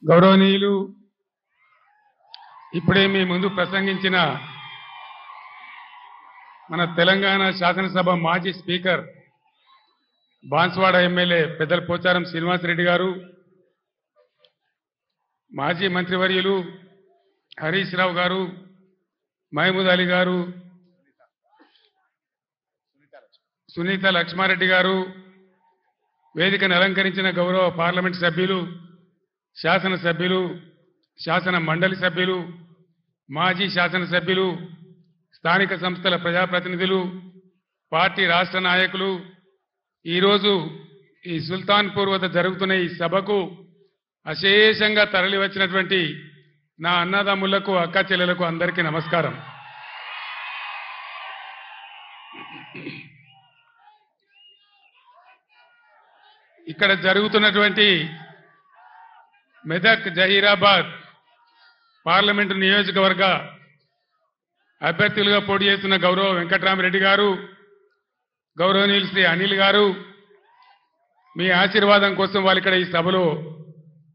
గౌరవనీయులు ఇప్పుడే మీ ముందు ప్రసంగించిన మన తెలంగాణ శాసనసభ మాజీ స్పీకర్ బాన్స్వాడ ఎమ్మెల్యే పెద్దల పోచారం శ్రీనివాసరెడ్డి గారు, మాజీ మంత్రివర్యులు హరీష్ రావు గారు, మహమూద్ అలీ గారు, సునీత లక్ష్మారెడ్డి గారు, వేదికను అలంకరించిన గౌరవ పార్లమెంట్ సభ్యులు, శాసనసభ్యులు, శాసన మండలి సభ్యులు, మాజీ శాసనసభ్యులు, స్థానిక సంస్థల ప్రజాప్రతినిధులు, పార్టీ రాష్ట్ర నాయకులు, ఈరోజు ఈ సుల్తాన్పూర్ వద్ద జరుగుతున్న ఈ సభకు అశేషంగా తరలివచ్చినటువంటి నా అన్నదమ్ములకు, అక్క చెల్లెలకు అందరికీ నమస్కారం. ఇక్కడ జరుగుతున్నటువంటి మెదక్ జహీరాబాద్ పార్లమెంటు నియోజకవర్గ అభ్యర్థులుగా పోటీ చేస్తున్న గౌరవ వెంకట్రామరెడ్డి గారు, గౌరవనీయులు శ్రీ అనిల్ గారు, మీ ఆశీర్వాదం కోసం వాళ్ళు ఇక్కడ ఈ సభలో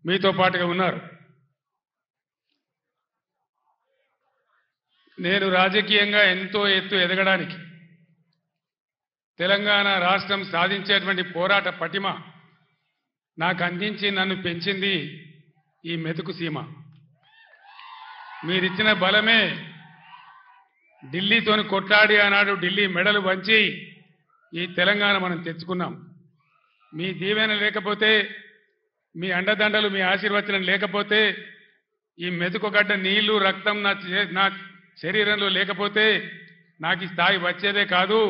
మీతో పాటుగా ఉన్నారు. నేను రాజకీయంగా ఎంతో ఎత్తు ఎదగడానికి తెలంగాణ రాష్ట్రం సాధించేటువంటి పోరాట పటిమ నాకు అందించి నన్ను పెంచింది ఈ మెతుకు సీమ. మీరిచ్చిన బలమే ఢిల్లీతోని కొట్లాడి ఆనాడు ఢిల్లీ మెడలు వంచి ఈ తెలంగాణ మనం తెచ్చుకున్నాం. మీ దీవెన లేకపోతే, మీ అండదండలు, మీ ఆశీర్వచనం లేకపోతే, ఈ మెతుకుగడ్డ నీళ్లు రక్తం నా శరీరంలో లేకపోతే నాకు ఈ స్థాయి వచ్చేదే కాదు.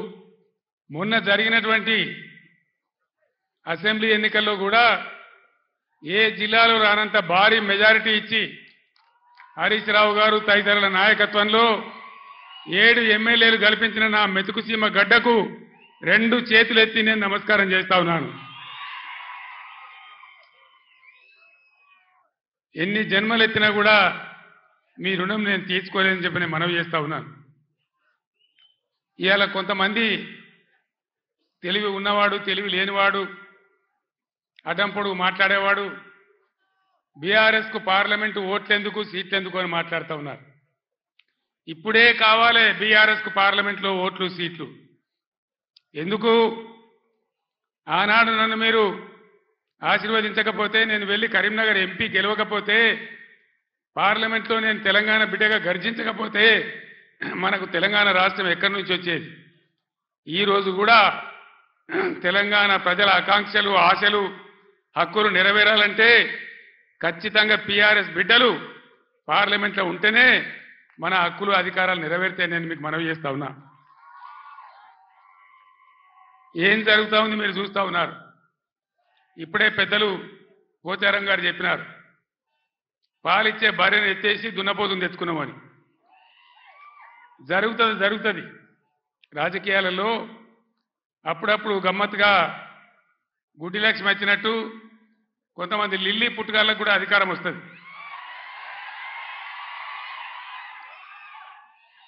మొన్న జరిగినటువంటి అసెంబ్లీ ఎన్నికల్లో కూడా ఏ జిల్లాలో రానంత భారీ మెజారిటీ ఇచ్చి హరీష్ రావు గారు తదితరుల నాయకత్వంలో 7 ఎమ్మెల్యేలు కల్పించిన నా మెతుకుసీమ గడ్డకు 2 చేతులెత్తి నేను నమస్కారం చేస్తా ఉన్నాను. ఎన్ని జన్మలెత్తినా కూడా మీ రుణం నేను తీర్చుకోలేదని చెప్పి నేను మనవి చేస్తా ఉన్నాను. ఇవాళ కొంతమంది తెలివి ఉన్నవాడు, తెలివి లేనివాడు, అడ్డంపొడుగు మాట్లాడేవాడు బీఆర్ఎస్కు పార్లమెంటు ఓట్లెందుకు, సీట్లెందుకు అని మాట్లాడుతూ ఉన్నారు. ఇప్పుడే కావాలి బీఆర్ఎస్కు పార్లమెంట్లో ఓట్లు, సీట్లు. ఎందుకు? ఆనాడు నన్ను మీరు ఆశీర్వదించకపోతే, నేను వెళ్ళి కరీంనగర్ ఎంపీ గెలవకపోతే, పార్లమెంట్లో నేను తెలంగాణ బిడ్డగా గర్జించకపోతే మనకు తెలంగాణ రాష్ట్రం ఎక్కడి నుంచి వచ్చేది? ఈరోజు కూడా తెలంగాణ ప్రజల ఆకాంక్షలు, ఆశలు, హక్కులు నెరవేరాలంటే ఖచ్చితంగా టీఆర్ఎస్ బిడ్డలు పార్లమెంట్లో ఉంటేనే మన హక్కులు, అధికారాలు నెరవేరితే నేను మీకు మనవి చేస్తా ఉన్నా. ఏం జరుగుతూ ఉంది మీరు చూస్తూ ఉన్నారు. ఇప్పుడే పెద్దలు పోచారం గారు చెప్పినారు, పాలిచ్చే భార్యను ఎత్తేసి దున్నపోతుని తెచ్చుకున్నామని. జరుగుతుంది. రాజకీయాలలో అప్పుడప్పుడు గమ్మత్తుగా గుడ్డి లక్ష్మి వచ్చినట్టు కొంతమంది లిల్లీ పుట్టుగాళ్ళకు కూడా అధికారం వస్తుంది.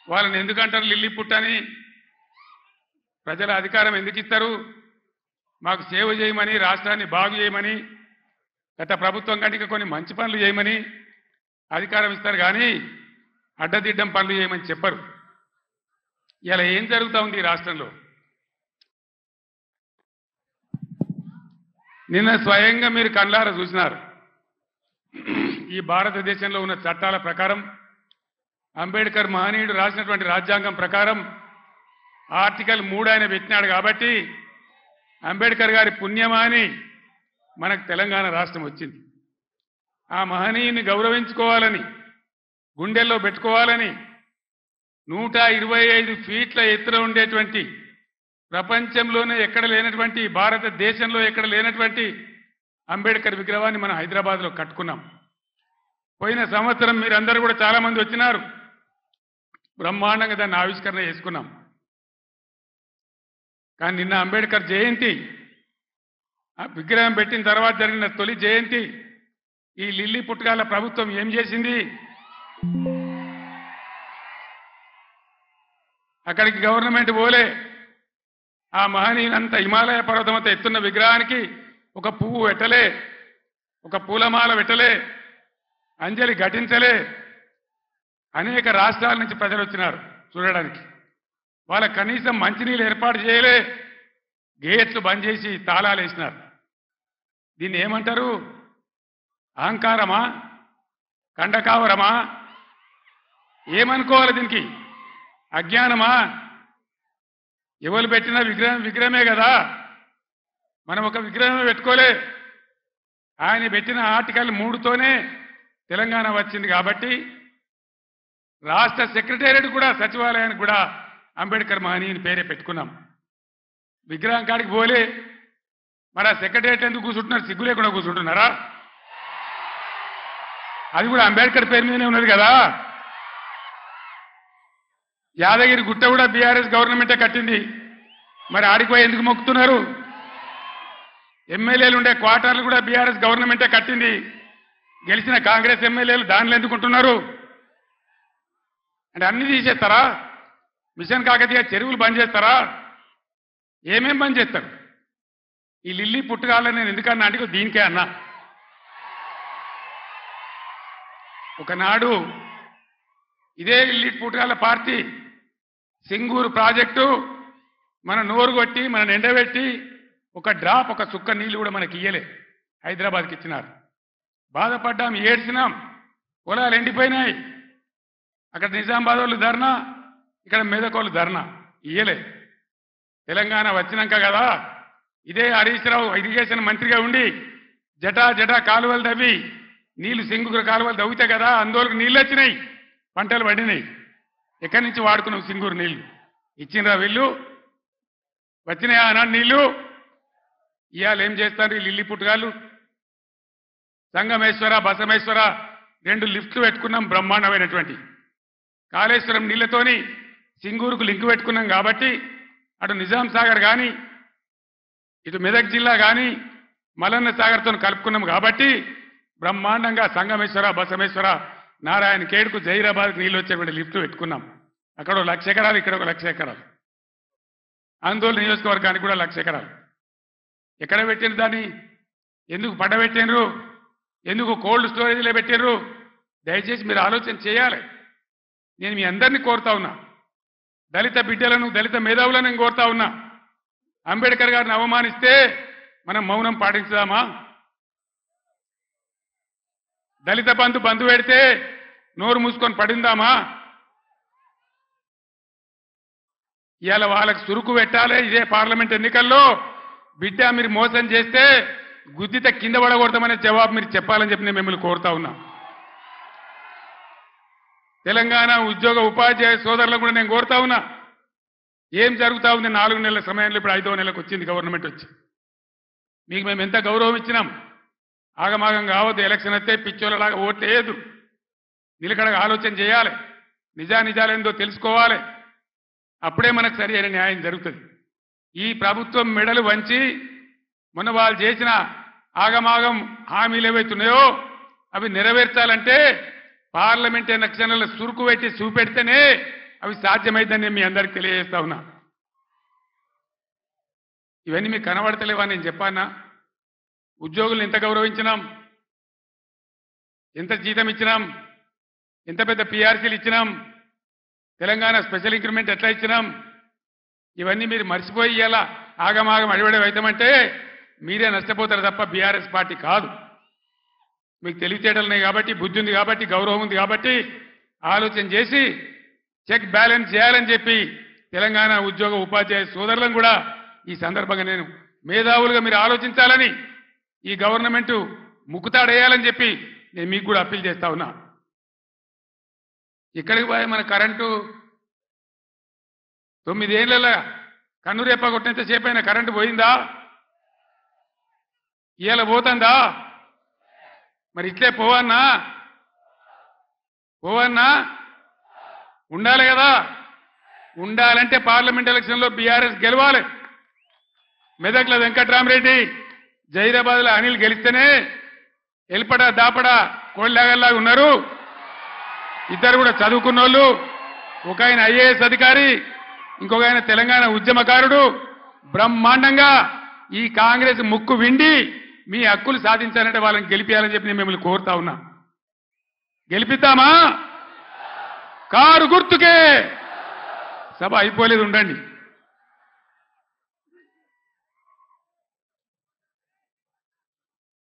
వాళ్ళని ఎందుకంటారు లిల్లీ పుట్టని? ప్రజల అధికారం ఎందుకు ఇస్తారు? మాకు సేవ చేయమని, రాష్ట్రాన్ని బాగు చేయమని, గత ప్రభుత్వం కంటే కొన్ని మంచి పనులు చేయమని అధికారం ఇస్తారు, కానీ అడ్డదిడ్డం పనులు చేయమని చెప్పరు. ఇలా ఏం జరుగుతూ ఉంది ఈ రాష్ట్రంలో? నిన్న స్వయంగా మీరు కళ్ళారా చూసినారు. ఈ భారతదేశంలో ఉన్న చట్టాల ప్రకారం, అంబేద్కర్ మహనీయుడు రాసినటువంటి రాజ్యాంగం ప్రకారం ఆర్టికల్ 3 ఆయన పెట్టినాడు కాబట్టి అంబేద్కర్ గారి పుణ్యమాని మనకు తెలంగాణ రాష్ట్రం వచ్చింది. ఆ మహనీయుని గౌరవించుకోవాలని, గుండెల్లో పెట్టుకోవాలని 125 ఫీట్ల ఎత్తున ఉండేటువంటి, ప్రపంచంలోనే ఎక్కడ లేనటువంటి, భారతదేశంలో ఎక్కడ లేనటువంటి అంబేద్కర్ విగ్రహాన్ని మనం హైదరాబాద్లో కట్టుకున్నాం. పోయిన సంవత్సరం మీరందరూ కూడా చాలా మంది వచ్చినారు, బ్రహ్మాండంగా దాన్ని ఆవిష్కరణ చేసుకున్నాం. కానీ నిన్న అంబేద్కర్ జయంతి, ఆ విగ్రహం పెట్టిన తర్వాత జరిగిన తొలి జయంతి, ఈ లిల్లీ పుట్టగాల ప్రభుత్వం ఏం చేసింది? అక్కడికి గవర్నమెంట్ పోలే. ఆ మహనీయునంత హిమాలయ పర్వతం అంతా ఎత్తున్న విగ్రహానికి ఒక పువ్వు పెట్టలే, ఒక పూలమాల పెట్టలే, అంజలి ఘటించలే. అనేక రాష్ట్రాల నుంచి ప్రజలు వచ్చినారు చూడడానికి. వాళ్ళ కనీసం మంచినీళ్ళు ఏర్పాటు చేయలే, గేట్లు బంద్ చేసి తాళాలు వేసినారు. దీన్ని ఏమంటారు? అహంకారమా? కండకావరమా? ఏమనుకోవాలి దీనికి? అజ్ఞానమా? ఎవరు పెట్టిన విగ్రహమే కదా, మనం ఒక విగ్రహమే పెట్టుకోలే. ఆయన పెట్టిన ఆర్టికల్ 3తోనే తెలంగాణ వచ్చింది. కాబట్టి రాష్ట్ర సెక్రటేరియట్ కూడా, సచివాలయానికి కూడా అంబేద్కర్ మహనీయుని పేరే పెట్టుకున్నాం. విగ్రహం కాడికి పోలే. మరి ఆ సెక్రటేరియట్ ఎందుకు కూర్చుంటున్నారు? సిగ్గు లేకుండా కూర్చుంటున్నారా? అది కూడా అంబేద్కర్ పేరు మీదనే ఉన్నది కదా. యాదగిరి గుట్ట కూడా బీఆర్ఎస్ గవర్నమెంటే కట్టింది. మరి ఆడిపోయి ఎందుకు మొక్కుతున్నారు? ఎమ్మెల్యేలు ఉండే క్వార్టర్లు కూడా బీఆర్ఎస్ గవర్నమెంటే కట్టింది. గెలిచిన కాంగ్రెస్ ఎమ్మెల్యేలు దానిలో ఎందుకుంటున్నారు? అంటే అన్ని తీసేస్తారా? మిషన్ కాకతీయ చెరువులు బంద్ చేస్తారా? ఏమేం బంద్ చేస్తారు? ఈ లిల్లీ పుట్టుకాలని నేను ఎందుకన్నా అంటే దీనికే అన్నా. ఒకనాడు ఇదే లిల్లీ పుట్టుకాల పార్టీ సింగూరు ప్రాజెక్టు మన నోరు కొట్టి మన ఎండబెట్టి ఒక డ్రాప్, ఒక చుక్క నీళ్లు కూడా మనకి ఇయ్యలే. హైదరాబాద్కి ఇచ్చినారు. బాధపడ్డాం, ఏడ్చినాం. పొలాలు ఎండిపోయినాయి. అక్కడ నిజామాబాద్ వాళ్ళు ధర్నా, ఇక్కడ మెదకోళ్ళు ధర్నా. ఇయ్యలే. తెలంగాణ వచ్చినాక కదా ఇదే హరీష్ రావు ఇరిగేషన్ మంత్రిగా ఉండి జటా కాలువలు తవ్వి నీళ్లు సింగూరు కాలువలు తవ్వితే కదా అందులోకి నీళ్ళు వచ్చినాయి, పంటలు పడినాయి. ఎక్కడి నుంచి వాడుకున్నావు సింగూరు నీళ్లు? ఇచ్చినరా వీళ్ళు? వచ్చినాయా అన్నాడు నీళ్లు? ఇవాళ ఏం చేస్తారు ఈ లిల్లీ పుట్టుగాళ్ళు? సంగమేశ్వర, బసమేశ్వర 2 లిఫ్ట్లు పెట్టుకున్నాం బ్రహ్మాండమైనటువంటి. కాళేశ్వరం నీళ్లతోని సింగూరుకు లింక్ పెట్టుకున్నాం కాబట్టి అటు నిజాం సాగర్ కానీ ఇటు మెదక్ జిల్లా కానీ మలన్న సాగర్తో కలుపుకున్నాం కాబట్టి బ్రహ్మాండంగా సంగమేశ్వర, బసమేశ్వర, నారాయణ ఖేడ్కు, జైరాబాద్కు నీళ్ళు వచ్చేటువంటి లిఫ్ట్ పెట్టుకున్నాం. అక్కడ 1,00,000 ఎకరాలు, ఇక్కడ 1,00,000 ఎకరాలు. ఆందోళన నియోజకవర్గానికి కూడా 1,00,000 ఎకరాలు. ఎక్కడ పెట్టిన దాన్ని? ఎందుకు పడబెట్టినరు? ఎందుకు కోల్డ్ స్టోరేజ్లో పెట్టినరు? దయచేసి మీరు ఆలోచన చేయాలి. నేను మీ అందరినీ కోరుతా ఉన్నా, దళిత బిడ్డలను, దళిత మేధావులను నేను కోరుతా ఉన్నా. అంబేద్కర్ గారిని అవమానిస్తే మనం మౌనం పాటించుదామా? దళిత బంధు పెడితే నోరు మూసుకొని పడిందామా? ఇవాళ వాళ్ళకి సురుకు పెట్టాలి. ఇదే పార్లమెంట్ ఎన్నికల్లో బిడ్డ మీరు మోసం చేస్తే గుద్దిత కింద పడకూడదామనే జవాబు మీరు చెప్పాలని చెప్పి నేను మిమ్మల్ని కోరుతా ఉన్నా. తెలంగాణ ఉద్యోగ ఉపాధ్యాయ సోదరులకు కూడా నేను కోరుతా ఉన్నా. ఏం జరుగుతా ఉంది? 4 నెలల సమయంలో ఇప్పుడు 5వ నెలకు వచ్చింది గవర్నమెంట్ వచ్చి. మీకు మేము ఎంత గౌరవం ఇచ్చినాం? ఆగమాగం కావద్దు. ఎలక్షన్ వస్తే పిచ్చోళ్ళలాగా ఓట్లు వేయద్దు. నిలకడగా ఆలోచన చేయాలి. నిజానిజాలేందో తెలుసుకోవాలి. అప్పుడే మనకు సరి అయిన న్యాయం జరుగుతుంది. ఈ ప్రభుత్వం మెడలు వంచి మొన్న వాళ్ళు చేసిన ఆగమాగం హామీలు ఏవైతున్నాయో అవి నెరవేర్చాలంటే పార్లమెంట్ ఎలక్షన్లలో సురుకు పెట్టి చూపెడితేనే అవి సాధ్యమైందని మీ అందరికీ తెలియజేస్తా ఉన్నా. ఇవన్నీ మీకు కనబడతలేవా? నేను చెప్పానా? ఉద్యోగులను ఎంత గౌరవించినాం, ఎంత జీతం ఇచ్చినాం, ఎంత పెద్ద పిఆర్సీలు ఇచ్చినాం, తెలంగాణ స్పెషల్ ఇంక్రిమెంట్ ఎట్లా ఇచ్చినాం, ఇవన్నీ మీరు మర్చిపోయి ఇలా ఆగమాగం అడివడే అవుతామంటే మీరే నష్టపోతారు తప్ప బీఆర్ఎస్ పార్టీ కాదు. మీకు తెలివితేటలు ఉన్నాయి కాబట్టి, బుద్ధి ఉంది కాబట్టి, గౌరవం ఉంది కాబట్టి ఆలోచన చేసి చెక్ బ్యాలెన్స్ చేయాలని చెప్పి తెలంగాణ ఉద్యోగ ఉపాధ్యాయ సోదరులను కూడా ఈ సందర్భంగా నేను మేధావులుగా మీరు ఆలోచించాలని, ఈ గవర్నమెంట్ ముక్కుతాడేయాలని చెప్పి నేను మీకు కూడా అప్పీల్ చేస్తా ఉన్నా. ఇక్కడికి పోయి మన కరెంటు 9 ఏళ్ళ కన్నురేప కొట్టినంతసేపు అయినా కరెంటు పోయిందా? ఇవాళ పోతుందా? మరి ఇట్లే పోవన్నా ఉండాలి కదా. ఉండాలంటే పార్లమెంట్ ఎలక్షన్లో బీఆర్ఎస్ గెలవాలి. మెదక్ల వెంకట్రామరెడ్డి, జైరాబాద్లో అనిల్ గెలిస్తేనే ఎల్పడా దాపడా కోళ్ళలాగల్లాగా ఉన్నారు. ఇద్దరు కూడా చదువుకున్న వాళ్ళు. ఒక ఆయన ఐఏఎస్ అధికారి, ఇంకొక ఆయన తెలంగాణ ఉద్యమకారుడు. బ్రహ్మాండంగా ఈ కాంగ్రెస్ ముక్కు విండి మీ హక్కులు సాధించాలంటే వాళ్ళని గెలిపించాలని చెప్పి నేను మిమ్మల్ని కోరుతా ఉన్నా. గెలిపిద్దామా? కారు గుర్తుకే. సభ అయిపోలేదు, ఉండండి.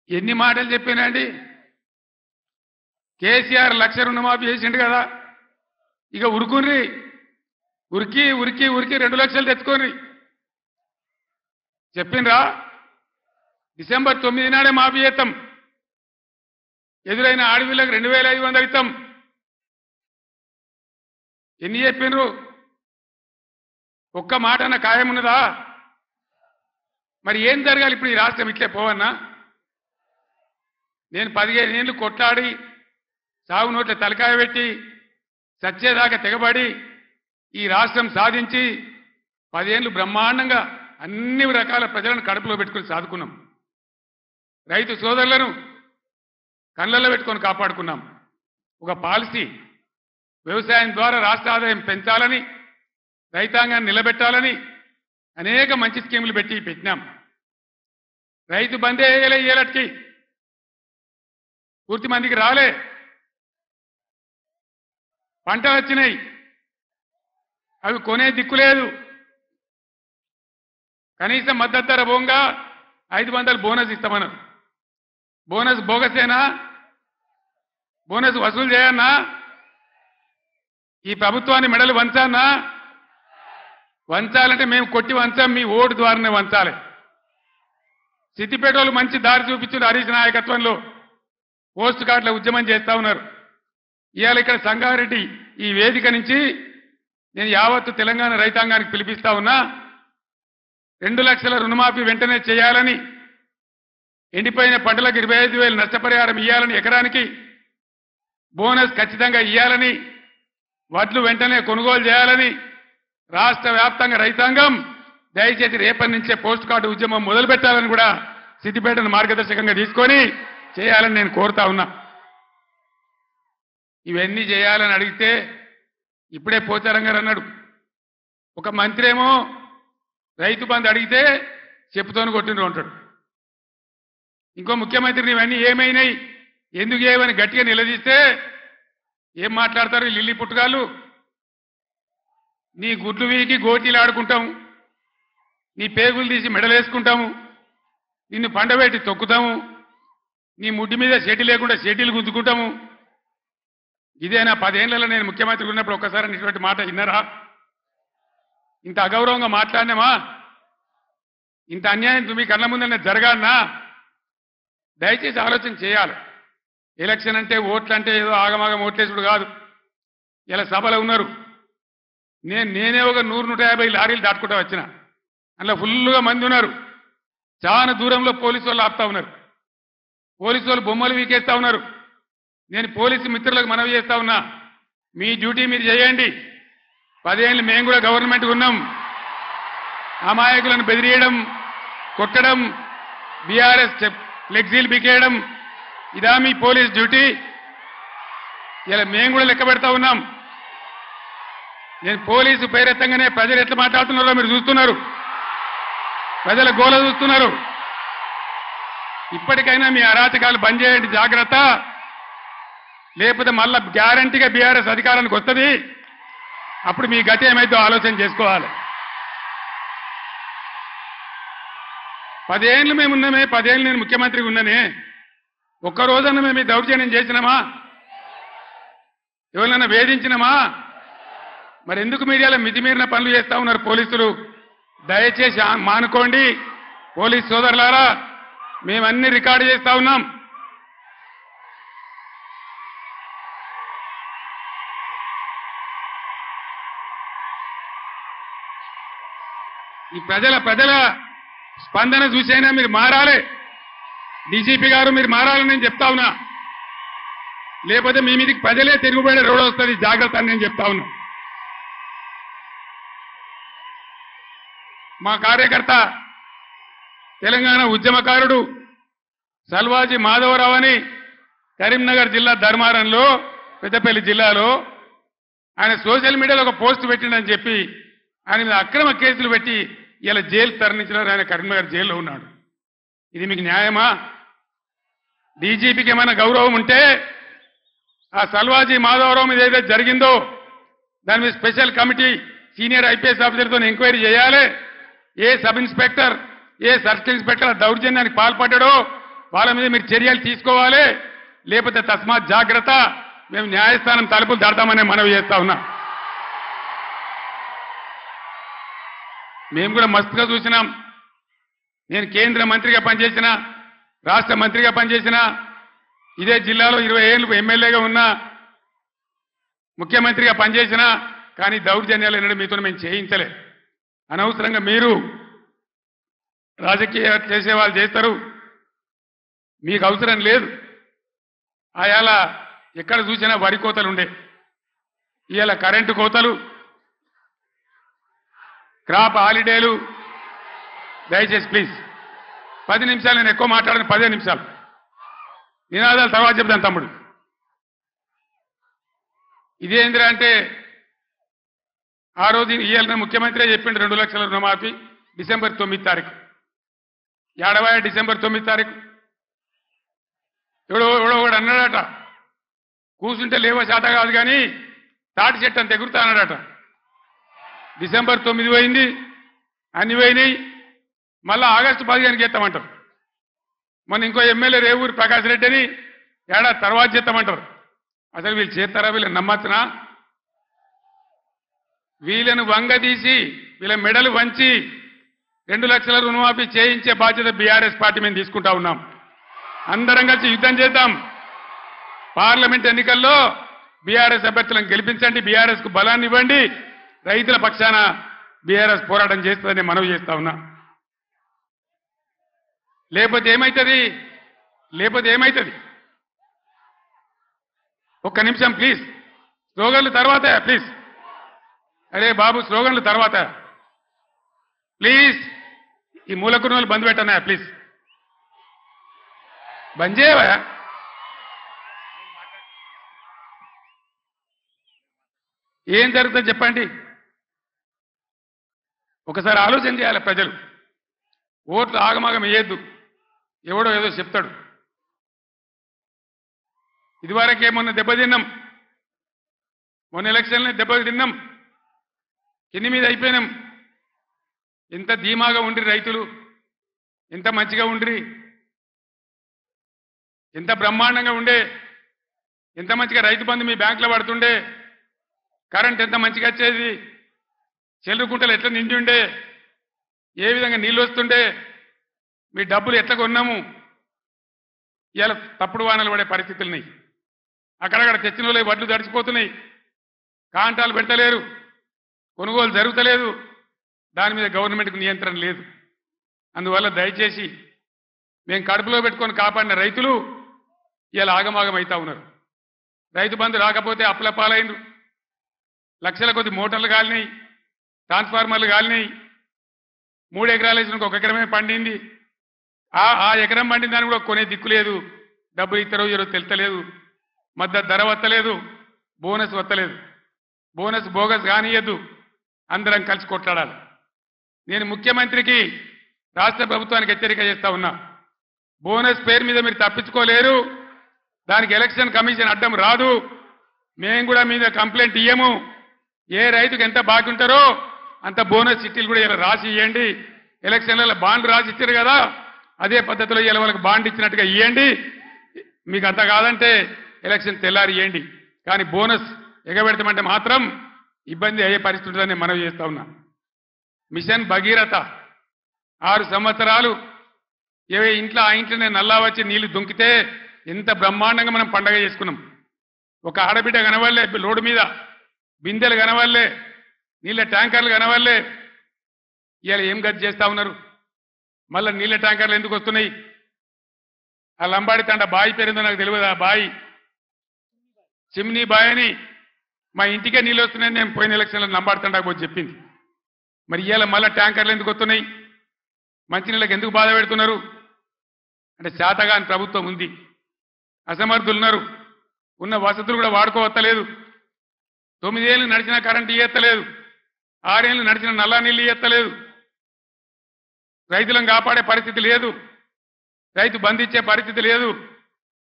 ఎన్ని మాటలు చెప్పానండి. కేసీఆర్ 1,00,000 రుణమాఫీ చేసిండు కదా, ఇక ఉరుకుని ఉరికి ఉరికి ఉరికి 2 లక్షలు తెచ్చుకొని చెప్పిండ్రా? డిసెంబర్ 9 నాడే మాఫీ చేస్తాం, ఎదురైన ఆడవిళ్ళకి 2,500 ఇస్తాం. ఎన్ని చెప్పిండ్రు? ఒక్క మాట అన్న ఖాయం ఉన్నదా? మరి ఏం జరగాలి ఇప్పుడు? ఈ రాష్ట్రం ఇట్లే పోవన్నా? నేను 15 ఏళ్ళు కొట్లాడి సాగు నోట్ల తలకాయ పెట్టి సచ్చేదాకా తెగబడి ఈ రాష్ట్రం సాధించి 10 ఏళ్ళు బ్రహ్మాండంగా అన్ని రకాల ప్రజలను కడుపులో పెట్టుకుని సాదుకున్నాం. రైతు సోదరులను కళ్ళల్లో పెట్టుకొని కాపాడుకున్నాం. ఒక పాలసీ, వ్యవసాయం ద్వారా రాష్ట్ర ఆదాయం పెంచాలని, రైతాంగాన్ని నిలబెట్టాలని అనేక మంచి స్కీములు పెట్టినాం. రైతు బందే వేయలే, ఏలటికి పూర్తి మందికి రాలే. పంటలు వచ్చినాయి, అవి కొనే దిక్కులేదు. కనీసం మద్దతు ధర పోగా 500 బోనస్ ఇస్తామన్నారు. బోనస్ బోగసేనా? బోనస్ వసూలు చేయన్నా? ఈ ప్రభుత్వాన్ని మెడలు వంచానా? వంచాలంటే మేము కొట్టి వంచాం, మీ ఓటు ద్వారానే వంచాలి. సిద్దిపేట వాళ్ళు మంచి దారి చూపించారు. హరీష్ నాయకత్వంలో పోస్ట్ కార్డుల ఉద్యమం చేస్తా ఉన్నారు. ఇవాళ ఇక్కడ సంగారెడ్డి ఈ వేదిక నుంచి నేను యావత్తు తెలంగాణ రైతాంగానికి పిలిపిస్తా ఉన్నా. 2 లక్షల రుణమాఫీ వెంటనే చేయాలని, ఎండిపోయిన పంటలకు 25,000 నష్టపరిహారం ఇవ్వాలని, ఎకరానికి బోనస్ ఖచ్చితంగా ఇవ్వాలని, వడ్లు వెంటనే కొనుగోలు చేయాలని రాష్ట్ర వ్యాప్తంగా రైతాంగం దయచేసి రేపటి నుంచే పోస్ట్ కార్డు ఉద్యమం మొదలు పెట్టాలని కూడా సిద్దిపేటను మార్గదర్శకంగా తీసుకొని చేయాలని నేను కోరుతా ఉన్నా. ఇవన్నీ చేయాలని అడిగితే ఇప్పుడే పోచారం గారు అన్నాడు, ఒక మంత్రి ఏమో రైతు బంధు అడిగితే చెప్పుతోని కొట్టిండ్రు అంటాడు. ఇంకో ముఖ్యమంత్రిని ఇవన్నీ ఏమైనాయి, ఎందుకు ఏమని గట్టిగా నిలదీస్తే ఏం మాట్లాడతారు లిల్లీ పుట్టుగాళ్ళు? నీ గుడ్లు వీకి గోటీలు ఆడుకుంటాము, నీ పేగులు తీసి మెడలేసుకుంటాము, నిన్ను పండబెట్టి తొక్కుతాము, నీ ముడ్డి మీద సెటి లేకుండా సెటిలు గుద్దుకుంటాము. ఇదేనా 10 ఏళ్లలో నేను ముఖ్యమంత్రి ఉన్నప్పుడు ఒక్కసారి ఇటువంటి మాట విన్నారా? ఇంత అగౌరవంగా మాట్లాడినామా? ఇంత అన్యాయం మీ కళ్ళ ముందనే జరగాలనా? దయచేసి ఆలోచన చేయాలి. ఎలక్షన్ అంటే ఓట్లు అంటే ఏదో ఆగమాగం ఓట్లేసుడు కాదు. ఇలా సభలో ఉన్నారు, నేనే ఒక 100-150 లారీలు దాటుకుంటా వచ్చిన, అందులో ఫుల్గా మంది ఉన్నారు. చాలా దూరంలో పోలీసు వాళ్ళు ఆపుతా ఉన్నారు, పోలీసు వాళ్ళు బొమ్మలు వీకేస్తా ఉన్నారు. నేను పోలీసు మిత్రులకు మనవి చేస్తా ఉన్నా, మీ డ్యూటీ మీరు చేయండి. 10 ఏళ్ళు మేము కూడా గవర్నమెంట్ ఉన్నాం. అమాయకులను బెదిరియడం, కొట్టడం, బీఆర్ఎస్ ఫ్లెక్సీలు బికేయడం ఇదా మీ పోలీస్ డ్యూటీ? ఇలా మేము కూడా లెక్క పెడతా ఉన్నాం. నేను పోలీసు పేరెత్తంగానే ప్రజలు ఎట్లా మాట్లాడుతున్నారో మీరు చూస్తున్నారు, ప్రజల గోల చూస్తున్నారు. ఇప్పటికైనా మీ అరాచకాలు బంద్ చేయండి, జాగ్రత్త. లేకపోతే మళ్ళా గ్యారంటీగా బీఆర్ఎస్ అధికారానికి వస్తుంది. అప్పుడు మీ గతి ఏమైతే ఆలోచన చేసుకోవాలి. 10 ఏళ్ళు మేము ఉన్నామే, 10 ఏళ్ళు నేను ముఖ్యమంత్రిగా ఉన్నానే, ఒక్కరోజన్నా మేము ఈ దౌర్జన్యం చేసినామా? ఎవరినైనా వేధించినామా? మరి ఎందుకు మీడియాలో మితిమీరిన పనులు చేస్తా ఉన్నారు పోలీసులు? దయచేసి మానుకోండి పోలీస్ సోదరులారా, మేమన్నీ రికార్డు చేస్తా ఉన్నాం. ఈ ప్రజల స్పందన చూసైనా మీరు మారాలి. డీజీపీ గారు మీరు మారాలని నేను చెప్తా ఉన్నా, లేకపోతే మీ మీదకి ప్రజలే తిరుగుబడే రోడ్ వస్తుంది, జాగ్రత్త అని నేను చెప్తా ఉన్నా. మా కార్యకర్త తెలంగాణ ఉద్యమకారుడు సల్వాజీ మాధవరావు అని కరీంనగర్ జిల్లా ధర్మారంలో, పెద్దపల్లి జిల్లాలో ఆయన సోషల్ మీడియాలో ఒక పోస్ట్ పెట్టిండని చెప్పి ఆయన మీద అక్రమ కేసులు పెట్టి ఇలా జైలు తరలించినారు. ఆయన కరీంనగర్ జైల్లో ఉన్నాడు. ఇది మీకు న్యాయమా? డీజీపీకి ఏమైనా గౌరవం ఉంటే ఆ సల్వాజీ మాధవరావు మీద ఏదైతే జరిగిందో దాని మీద స్పెషల్ కమిటీ సీనియర్ ఐపీఎస్ ఆఫీసర్తో ఎంక్వైరీ చేయాలి. ఏ సబ్ ఇన్స్పెక్టర్ ఏ సర్కిల్ ఇన్స్పెక్టర్ దౌర్జన్యానికి పాల్పడ్డాడో వాళ్ళ మీద మీరు చర్యలు తీసుకోవాలి. లేకపోతే తస్మాత్ జాగ్రత్త, మేము న్యాయస్థానం తలుపులు దాడతామనే మనవి చేస్తా ఉన్నా. మేము కూడా మస్తుగా చూసినాం. నేను కేంద్ర మంత్రిగా పనిచేసిన, రాష్ట్ర మంత్రిగా పనిచేసిన, ఇదే జిల్లాలో 20 ఏళ్ళు ఎమ్మెల్యేగా ఉన్నా, ముఖ్యమంత్రిగా పనిచేసిన, కానీ దౌర్జన్యాలు ఎన్నడూ మీతో మేము చేయించలే. అనవసరంగా మీరు రాజకీయ చేసేవాళ్ళు చేస్తారు, మీకు అవసరం లేదు. ఆయాల ఎక్కడ చూసినా వరి కోతలు ఉండే, ఇవాళ కరెంటు కోతలు, క్రాప్ హాలిడేలు. దయచేసి ప్లీజ్ 10 నిమిషాలు, నేను ఎక్కువ మాట్లాడను, 15 నిమిషాలు నినాదాలు తర్వాత చెప్తాను తమ్ముడు. ఇదేంద్రా అంటే ఆ రోజు ఇవాళ ముఖ్యమంత్రి చెప్పిండు 2 లక్షల రుణమాఫీ డిసెంబర్ 9 తారీఖు. ఏడవాయ డిసెంబర్ 9 తారీఖు ఎవడో ఒకడు అన్నాడట, కూర్చుంటే లేవో శాత కాదు కానీ తాటి చెట్టు అంత ఎగురుతా అన్నాడట. డిసెంబర్ 9 పోయింది, అన్ని పోయినాయి. మళ్ళా ఆగస్టు 15కి చేస్తామంటారు. మొన్న ఇంకో ఎమ్మెల్యే రేవూరి ప్రకాష్ రెడ్డి అని ఏడాది తర్వాత చేస్తామంటారు. అసలు వీళ్ళు చేస్తారా? వీళ్ళని నమ్మచ్చునా? వీళ్ళను వంగదీసి వీళ్ళ మెడలు వంచి 2 లక్షల రుణమాఫీ చేయించే బాధ్యత బీఆర్ఎస్ పార్టీ మేము తీసుకుంటా ఉన్నాం. అందరం కలిసి యుద్ధం చేద్దాం. పార్లమెంట్ ఎన్నికల్లో బీఆర్ఎస్ అభ్యర్థులను గెలిపించండి, బీఆర్ఎస్ కు బలాన్ని ఇవ్వండి. రైతుల పక్షాన బీఆర్ఎస్ పోరాటం చేస్తుందని మనవి చేస్తా ఉన్నా. లేకపోతే ఏమైతుంది? ఒక్క నిమిషం ప్లీజ్. స్లోగన్లు తర్వాత ప్లీజ్. అరే బాబు, స్లోగన్లు తర్వాత ప్లీజ్. ఈ మూలకున్నోళ్ళు బంద్ పెట్టన్నా ప్లీజ్. బంద్ చేయవా? ఏం జరుగుతుంది చెప్పండి. ఒకసారి ఆలోచన చేయాలి ప్రజలు. ఓట్లు ఆగమాగం వేయద్దు, ఎవడో ఏదో చెప్తాడు. ఇదివరకే మొన్న దెబ్బతిన్నాం, మొన్న ఎలక్షన్లో దెబ్బతిన్నాం, కింది మీద అయిపోయినాం. ఎంత ధీమాగా ఉండ్రి రైతులు, ఎంత మంచిగా ఉండ్రి, ఎంత బ్రహ్మాండంగా ఉండే, ఎంత మంచిగా రైతు బంధు మీ బ్యాంకులో పడుతుండే, కరెంట్ ఎంత మంచిగా వచ్చేది, చెల్లు గుంటలు ఎట్లా నిండి ఉండే, ఏ విధంగా నీళ్ళు వస్తుండే, మీ డబ్బులు ఎట్లా కొన్నాము. ఇవాళ తప్పుడు వానలు పడే పరిస్థితులున్నాయి. అక్కడక్కడ తెచ్చిన వాళ్ళే వడ్లు తడిచిపోతున్నాయి, కాంటాలు పెడతలేరు, కొనుగోలు జరుగుతలేదు. దాని మీద గవర్నమెంట్కు నియంత్రణ లేదు. అందువల్ల దయచేసి మేము కడుపులో పెట్టుకొని కాపాడిన రైతులు ఇలా ఆగమాగం అవుతా ఉన్నారు. రైతు బంధు రాకపోతే అప్పుల పాలైండ్రు, లక్షల కొద్ది మోటార్లు కాలినాయి, ట్రాన్స్ఫార్మర్లు కాలినాయి. 3 ఎకరాలు వేసిన 1 ఎకరమే పండింది. ఆ ఎకరం పండిన దాన్ని కూడా కొనే దిక్కు లేదు. డబ్బులు ఇస్తారో ఈరోజు తెలుస్తలేదు, మద్దతు ధర వత్తలేదు, బోనస్ వత్తలేదు. బోనస్ బోగస్ కానియద్దు, అందరం కలిసి కొట్లాడాలి. నేను ముఖ్యమంత్రికి రాష్ట్ర ప్రభుత్వానికి హెచ్చరిక చేస్తా ఉన్నా. బోనస్ పేరు మీద మీరు తప్పించుకోలేరు. దానికి ఎలక్షన్ కమిషన్ అడ్డం రాదు. మేము కూడా మీద కంప్లైంట్ ఇయ్యము. ఏ రైతుకు ఎంత బాకీ ఉంటారో అంత బోనస్ చిట్టీలు కూడా ఇలా రాసి ఇవ్వండి. ఎలక్షన్లలో బాండ్ రాసి ఇచ్చారు కదా, అదే పద్ధతిలో ఇలా వాళ్ళకి బాండ్ ఇచ్చినట్టుగా ఇవ్వండి. మీకు అంత కాదంటే ఎలక్షన్ తెల్లారి ఇవ్వండి. కానీ బోనస్ ఎగబెడతామంటే మాత్రం ఇబ్బంది అయ్యే పరిస్థితి ఉంటుందని మనవి చేస్తా ఉన్నా. మిషన్ భగీరథ 6 సంవత్సరాలు ఇంట్లో ఆ ఇంట్లోనే నల్లా వచ్చి నీళ్లు దుంకితే ఎంత బ్రహ్మాండంగా మనం పండగ చేసుకున్నాం. ఒక ఆడబిడ్డ కనవల్లే, రోడ్డు మీద బిందెలు కనవల్లే, నీళ్ళ ట్యాంకర్లు కనవల్లే. ఇవాళ ఏం గతి చేస్తా ఉన్నారు? మళ్ళీ నీళ్ళ ట్యాంకర్లు ఎందుకు వస్తున్నాయి? ఆ లంబాడి తండ బాయి పేరుందో నాకు తెలియదు. ఆ బాయి చిమ్నీ బాయ్ అని మా ఇంటికే నీళ్ళు వస్తున్నాయని నేను పోయిన ఎలక్షన్లో లంబాడి తండాకు పోయి చెప్పింది. మరి ఇవాళ మళ్ళీ ట్యాంకర్లు ఎందుకు వస్తున్నాయి? మంచినీళ్ళకి ఎందుకు బాధ పెడుతున్నారు? అంటే శాతగాని ప్రభుత్వం ఉంది, అసమర్థులున్నారు, ఉన్న వసతులు కూడా వాడుకోవత్తలేదు. 9 ఏళ్ళు నడిచిన కరెంటు ఇయ్యత్తలేదు, 6 ఏళ్ళు నడిచిన నల్లా నీళ్ళు ఇయ్యత్తలేదు. రైతులను కాపాడే పరిస్థితి లేదు, రైతు బంధించే పరిస్థితి లేదు.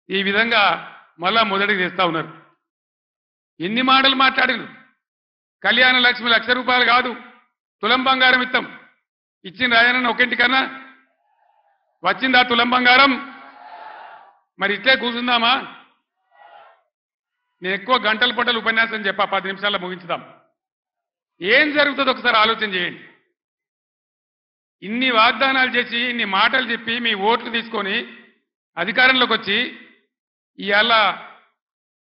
ఈ విధంగా మళ్ళా మొదటికి తెస్తా ఉన్నారు. ఎన్ని మాటలు మాట్లాడిను. కళ్యాణ లక్ష్మి ₹1,00,000 కాదు, తులం బంగారం ఇస్తాం. ఇచ్చిన రాయనన్న ఒకింటికన్నా వచ్చిందా తులం బంగారం? మరి ఇట్లే కూర్చుందామా? నేను ఎక్కువ గంటల పొట్టలు ఉపన్యాసం చెప్పా, 10 నిమిషాల్లో ముగించుదాం. ఏం జరుగుతుందో ఒకసారి ఆలోచన చేయండి. ఇన్ని వాగ్దానాలు చేసి ఇన్ని మాటలు చెప్పి మీ ఓట్లు తీసుకొని అధికారంలోకి వచ్చి ఇవాళ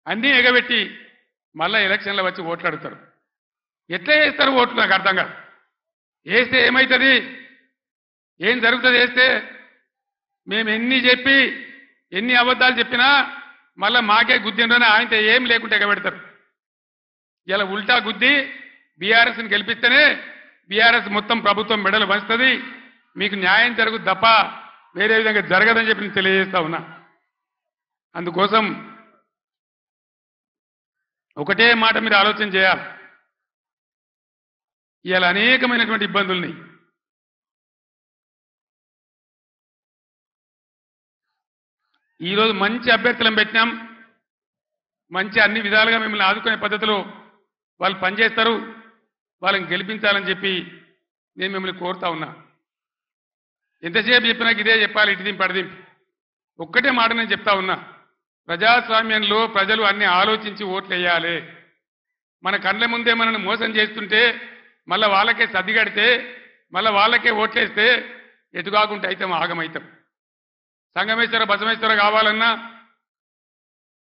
అన్నీ ఎగబెట్టి మళ్ళా ఎలక్షన్లో వచ్చి ఓట్లు అడుగుతారు. ఎట్లా వేస్తారు ఓట్లు? నాకు అర్థం కాదు. వేస్తే ఏమవుతుంది? ఏం జరుగుతుంది వేస్తే? మేము ఎన్ని చెప్పి ఎన్ని అబద్ధాలు చెప్పినా మళ్ళా మాకే గుద్దిండ్రని ఆయనతో ఏం లేకుంటే ఎగబెడతారు. ఇలా ఉల్టా గుద్ది బీఆర్ఎస్ని గెలిపిస్తేనే బీఆర్ఎస్ మొత్తం ప్రభుత్వం మెడలు వంచుతుంది, మీకు న్యాయం జరుగుతుంది తప్ప వేరే విధంగా జరగదని చెప్పి నేను తెలియజేస్తా ఉన్నా. అందుకోసం ఒకటే మాట మీరు ఆలోచన చేయాలి. ఇవాళ అనేకమైనటువంటి ఇబ్బందుల్ని ఈరోజు మంచి అభ్యర్థులను పెట్టినాం, మంచి అన్ని విధాలుగా మిమ్మల్ని ఆదుకునే పద్ధతిలో వాళ్ళు పనిచేస్తారు, వాళ్ళని గెలిపించాలని చెప్పి నేను మిమ్మల్ని కోరుతా ఉన్నా. ఎంతసేపు చెప్పినా ఇదే చెప్పాలి, ఇటు దింపి అడదింపి. ఒక్కటే మాట నేను చెప్తా ఉన్నా, ప్రజాస్వామ్యంలో ప్రజలు అన్ని ఆలోచించి ఓట్లు వేయాలి. మన కళ్ళ ముందే మనల్ని మోసం చేస్తుంటే మళ్ళీ వాళ్ళకే సర్దిగడితే మళ్ళీ వాళ్ళకే ఓట్లేస్తే ఎటుగాకుంటే అయితే ఆగమవుతాం. సంగమేశ్వర బసమేశ్వర కావాలన్నా,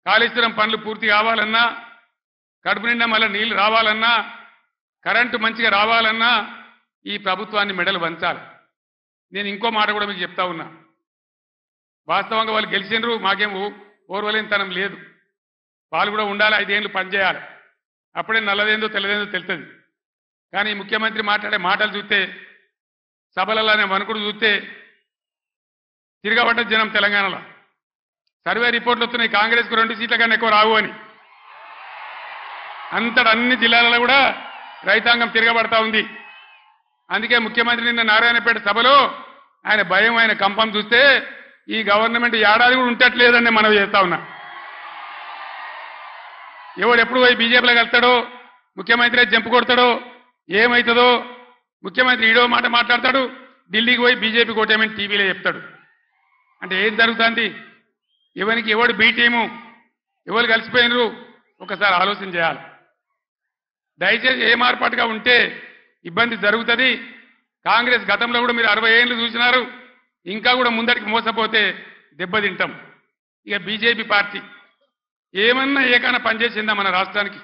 కాళేశ్వరం పనులు పూర్తి కావాలన్నా, కడుపు నిండా మళ్ళీ నీళ్లు రావాలన్నా, కరెంటు మంచిగా రావాలన్నా ఈ ప్రభుత్వాన్ని మెడలు వంచాలి. నేను ఇంకో మాట కూడా మీకు చెప్తా ఉన్నా, వాస్తవంగా వాళ్ళు గెలిచినరు, మాకేం ఓర్వలేనితనం లేదు. వాళ్ళు కూడా ఉండాలి, 5 ఏళ్ళు పనిచేయాలి, అప్పుడే నల్లదేందో తెల్లదేందో తెలుస్తుంది. కానీ ముఖ్యమంత్రి మాట్లాడే మాటలు చూస్తే, సభలలోనే వణుకుడు చూస్తే తిరగబడ్డ జనం తెలంగాణలో. సర్వే రిపోర్ట్లు వస్తున్నాయి, కాంగ్రెస్కు 2 సీట్ల కన్నా ఎక్కువ రావు అని. అంతటా అన్ని జిల్లాలలో కూడా రైతాంగం తిరగబడతా ఉంది. అందుకే ముఖ్యమంత్రి నిన్న నారాయణపేట సభలో ఆయన భయం, ఆయన కంపం చూస్తే ఈ గవర్నమెంట్ ఏడాది కూడా ఉంటట్లేదని మనం చేస్తా ఉన్నా. ఎవడు ఎప్పుడు పోయి బీజేపీలోకి వెళ్తాడో, ముఖ్యమంత్రి జంపు కొడతాడో, ఏమవుతుందో. ముఖ్యమంత్రి ఈడో మాట మాట్లాడతాడు, ఢిల్లీకి పోయి బీజేపీ కోటేమని టీవీలో చెప్తాడు. అంటే ఏం జరుగుతుంది? ఎవరికి ఎవడు బీ టీము, ఎవరు కలిసిపోయినరు ఒకసారి ఆలోచన చేయాలి. దయచేసి ఏ మార్పాటుగా ఉంటే ఇబ్బంది జరుగుతుంది. కాంగ్రెస్ గతంలో కూడా మీరు 60 ఏళ్ళు చూసినారు, ఇంకా కూడా ముందటికి మోసపోతే దెబ్బతింటాం. ఇక బీజేపీ పార్టీ ఏమన్నా ఏకైనా పనిచేసిందా మన రాష్ట్రానికి?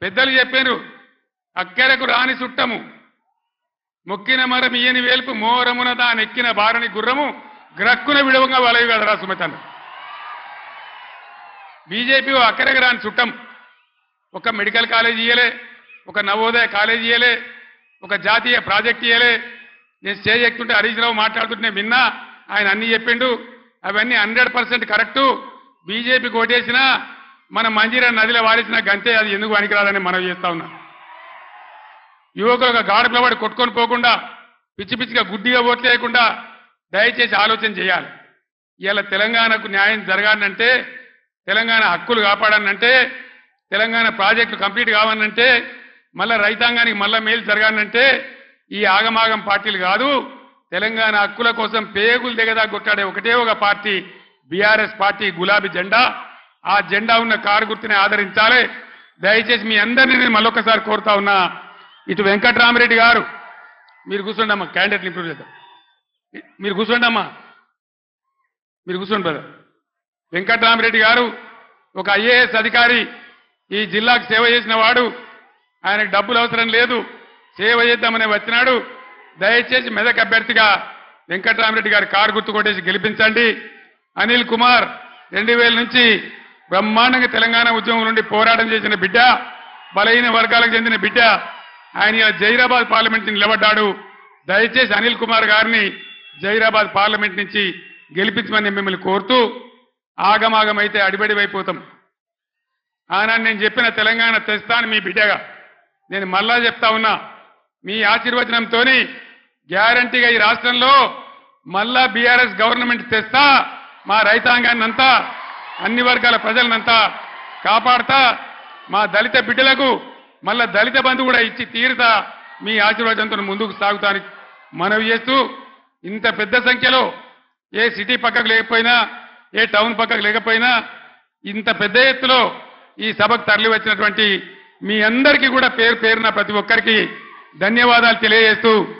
పెద్దలు చెప్పారు, అక్కెరకు రాని చుట్టము, మొక్కిన మరం ఇయ్యని వేల్పు, మోరమున దానెక్కిన బారని గుర్రము, గ్రక్కున విడవంగా వలవి కదరా సుమతన్న. బీజేపీ అక్కరకు రాని చుట్టం. ఒక మెడికల్ కాలేజ్ ఇయ్యలే, ఒక నవోదయ కాలేజ్ ఇయ్యలే, ఒక జాతీయ ప్రాజెక్ట్ ఇయ్యలే. నేను స్టేజ్ ఎక్కుతుంటే హరీష్ రావు మాట్లాడుతుంటే విన్నా, ఆయన అన్ని చెప్పిండు. అవన్నీ 100% కరెక్టు. బీజేపీ కోటేసినా మన మంజీరా నదిలో వాడేసిన గంతే, అది ఎందుకు పనికిరాదని మనం చేస్తా ఉన్నా. యువకులు ఒక గాడి పిల్లవాడు కొట్టుకొని పోకుండా, పిచ్చి పిచ్చిగా గుడ్డిగా ఓట్లు వేయకుండా దయచేసి ఆలోచన చేయాలి. ఇవాళ తెలంగాణకు న్యాయం జరగాలంటే, తెలంగాణ హక్కులు కాపాడాలంటే, తెలంగాణ ప్రాజెక్టులు కంప్లీట్ కావాలంటే, మళ్ళా రైతాంగానికి మళ్ళా మేలు జరగాలంటే ఈ ఆగమాగం పార్టీలు కాదు. తెలంగాణ హక్కుల కోసం పేగులు దిగదా కొట్టాడే ఒకటే ఒక పార్టీ బీఆర్ఎస్ పార్టీ, గులాబీ జెండా. ఆ జెండా ఉన్న కారు గుర్తుని ఆదరించాలి. దయచేసి మీ అందరినీ నేను మళ్ళొక్కసారి కోరుతా ఉన్నా. ఇటు వెంకట్రామరెడ్డి గారు, మీరు కూర్చోండి అమ్మా, క్యాండిడేట్లు ఇంప్రూవ్ చేద్దాం. మీరు కూర్చోండి అమ్మా, మీరు కూర్చోండి బ్రదర్. వెంకట్రామరెడ్డి గారు ఒక ఐఏఎస్ అధికారి, ఈ జిల్లాకు సేవ చేసిన వాడు. ఆయనకు డబ్బులు అవసరం లేదు, సేవ చేద్దామని వచ్చినాడు. దయచేసి మెదక్ అభ్యర్థిగా వెంకట్రామరెడ్డి గారు కారు గుర్తు కొట్టేసి గెలిపించండి. అనిల్ కుమార్ 2000 నుంచి బ్రహ్మాండంగా తెలంగాణ ఉద్యమం నుండి పోరాటం చేసిన బిడ్డ, బలహీన వర్గాలకు చెందిన బిడ్డ. ఆయన జైరాబాద్ పార్లమెంట్ నుంచి నిలబడ్డాడు. దయచేసి అనిల్ కుమార్ గారిని జైరాబాద్ పార్లమెంట్ నుంచి గెలిపించమని మిమ్మల్ని కోరుతూ, ఆగమాగమైతే అడిబడివైపోతాం. ఆనాడు నేను చెప్పిన తెలంగాణ తెస్తాను మీ బిడ్డగా. నేను మళ్ళా చెప్తా ఉన్నా, మీ ఆశీర్వచనంతో గ్యారంటీగా ఈ రాష్ట్రంలో మళ్ళా బీఆర్ఎస్ గవర్నమెంట్ తెస్తా. మా రైతాంగాన్నంతా, అన్ని వర్గాల ప్రజలనంతా కాపాడతా మా దళిత బిడ్డలకు మళ్ళా దళిత బంధు కూడా ఇచ్చి తీరుతా మీ ఆశీర్వాదంతో ముందుకు సాగుతానికి మనవి చేస్తూ ఇంత పెద్ద సంఖ్యలో ఏ సిటీ పక్కకు లేకపోయినా ఏ టౌన్ పక్కకు లేకపోయినా ఇంత పెద్ద ఎత్తులో ఈ సభకు తరలి వచ్చినటువంటి మీ అందరికీ కూడా పేరు పేరున ప్రతి ఒక్కరికి ధన్యవాదాలు తెలియజేస్తూ